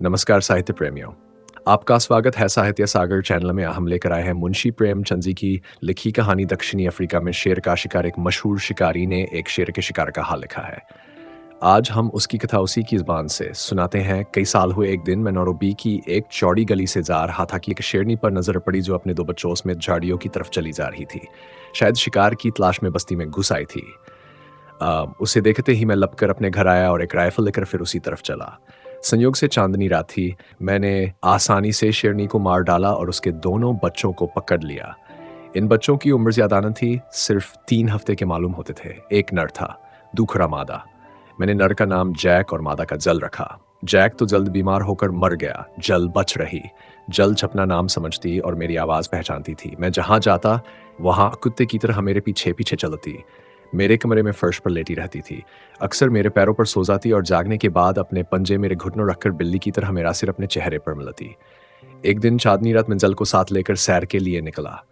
नमस्कार साहित्य प्रेमियों। आपका स्वागत है साहित्य सागर चैनल में। हम लेकर आए हैं मुंशी प्रेमचंद जी की लिखी कहानी दक्षिणी अफ्रीका में शेर का शिकार। एक मशहूर शिकारी ने एक शेर के शिकार का हाल लिखा है। आज हम उसकी कथा उसी की ज़ुबान से सुनाते हैं। कई साल हुए एक दिन मैं नैरोबी की एक चौड़ी गली से जा रहा था कि एक शेरनी पर नज़र पड़ी जो अपने 2 बच्चों समेत झाड़ियों की तरफ चली जा रही थी। शायद शिकार की तलाश में बस्ती में घुस आई थी। उसे देखते ही मैं लपकर अपने घर आया और एक राइफ़ल लेकर फिर उसी तरफ चला। संयोग से चांदनी रात थी। मैंने आसानी से शेरनी को मार डाला और उसके दोनों बच्चों को पकड़ लिया। इन बच्चों की उम्र ज़्यादा न थी, सिर्फ़ 3 हफ़्ते के मालूम होते थे। एक नर था, दूसरा मादा। मैंने नर का नाम जैक और मादा का जल रखा। जैक तो जल्द बीमार होकर मर गया, जल बच रही। जल अपना नाम समझती और मेरी आवाज़ पहचानती थी। मैं जहाँ जाता, वहाँ कुत्ते की तरह मेरे पीछे-पीछे चलती। मेरे कमरे में फर्श पर लेटी रहती थी। अक्सर मेरे पैरों पर सो जाती और जागने के बाद अपने पंजे मेरे घुटनों रखकर बिल्ली की तरह मेरा सिर अपने चेहरे पर मलती। एक दिन चाँदनी रात में जल को साथ लेकर सैर के लिए निकला।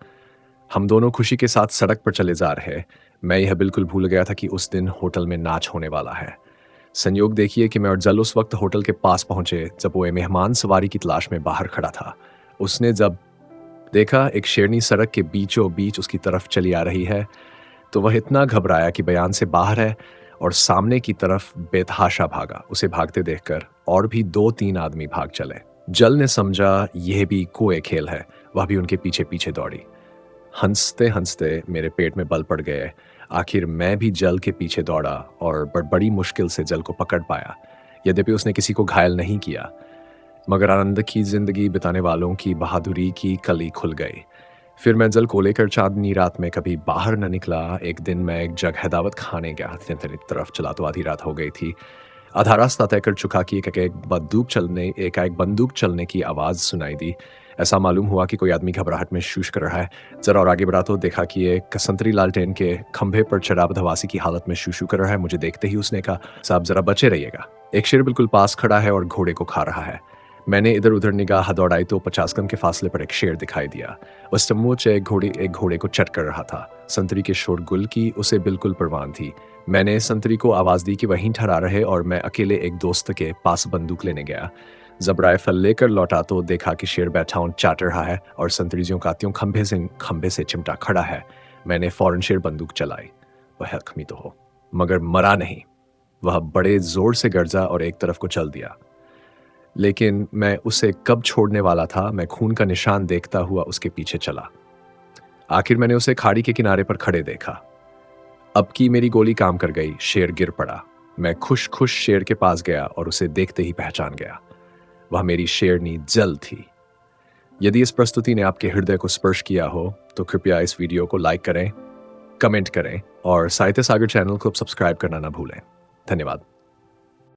हम दोनों खुशी के साथ सड़क पर चले जा रहे। मैं यह बिल्कुल भूल गया था कि उस दिन होटल में नाच होने वाला है। संयोग देखिए कि मैं और जल उस वक्त होटल के पास पहुंचे जब वो एक मेहमान सवारी की तलाश में बाहर खड़ा था। उसने जब देखा एक शेरनी सड़क के बीचों बीच उसकी तरफ चली आ रही है, तो वह इतना घबराया कि बयान से बाहर है और सामने की तरफ बेतहाशा भागा। उसे भागते देखकर और भी 2-3 आदमी भाग चले। जल ने समझा यह भी कोई खेल है, वह भी उनके पीछे-पीछे दौड़ी। हंसते-हंसते मेरे पेट में बल पड़ गए। आखिर मैं भी जल के पीछे दौड़ा और बड़ी मुश्किल से जल को पकड़ पाया। यद्यपि उसने किसी को घायल नहीं किया, मगर आनंद की जिंदगी बिताने वालों की बहादुरी की कली खुल गई। फिर मैं जल को लेकर चांदनी रात में कभी बाहर न निकला। एक दिन मैं एक जगह दावत खाने गया। तेरी तरफ चला तो आधी रात हो गई थी। आधा रास्ता तय कर चुका कि एकाएक बंदूक चलने की आवाज़ सुनाई दी। ऐसा मालूम हुआ कि कोई आदमी घबराहट में शूश कर रहा है। ज़रा और आगे बढ़ा तो देखा कि एक संतरी लालटेन के खंभे पर चढ़ा बदहवासी की हालत में शू कर रहा है। मुझे देखते ही उसने कहा, साहब ज़रा बचे रहिएगा। एक शेर बिल्कुल पास खड़ा है और घोड़े को खा रहा है। मैंने इधर-उधर निगाह दौड़ाई तो 50 गज के फासले पर एक शेर दिखाई दिया। वह सचमुच एक घोड़े को चट कर रहा था। संतरी के शोरगुल की उसे बिल्कुल परवाह थी। मैंने संतरी को आवाज़ दी कि वहीं ठहरा रहे और मैं अकेले एक दोस्त के पास बंदूक लेने गया। जब राइफल लेकर लौटा तो देखा कि शेर बैठा और चाट रहा है और संतरी ज्यों का त्यों खंभे से चिमटा खड़ा है। मैंने फौरन शेर बंदूक चलाई। वह जख्मी तो हो, मगर मरा नहीं। वह बड़े जोर से गरजा और एक तरफ को चल दिया। लेकिन मैं उसे कब छोड़ने वाला था, मैं खून का निशान देखता हुआ उसके पीछे चला। आखिर मैंने उसे खाड़ी के किनारे पर खड़े देखा। अब की मेरी गोली काम कर गई। शेर गिर पड़ा। मैं खुश-खुश शेर के पास गया और उसे देखते ही पहचान गया। वह मेरी शेरनी जल थी। यदि इस प्रस्तुति ने आपके हृदय को स्पर्श किया हो, तो कृपया इस वीडियो को लाइक करें, कमेंट करें और साहित्य सागर चैनल को सब्सक्राइब करना ना भूलें। धन्यवाद।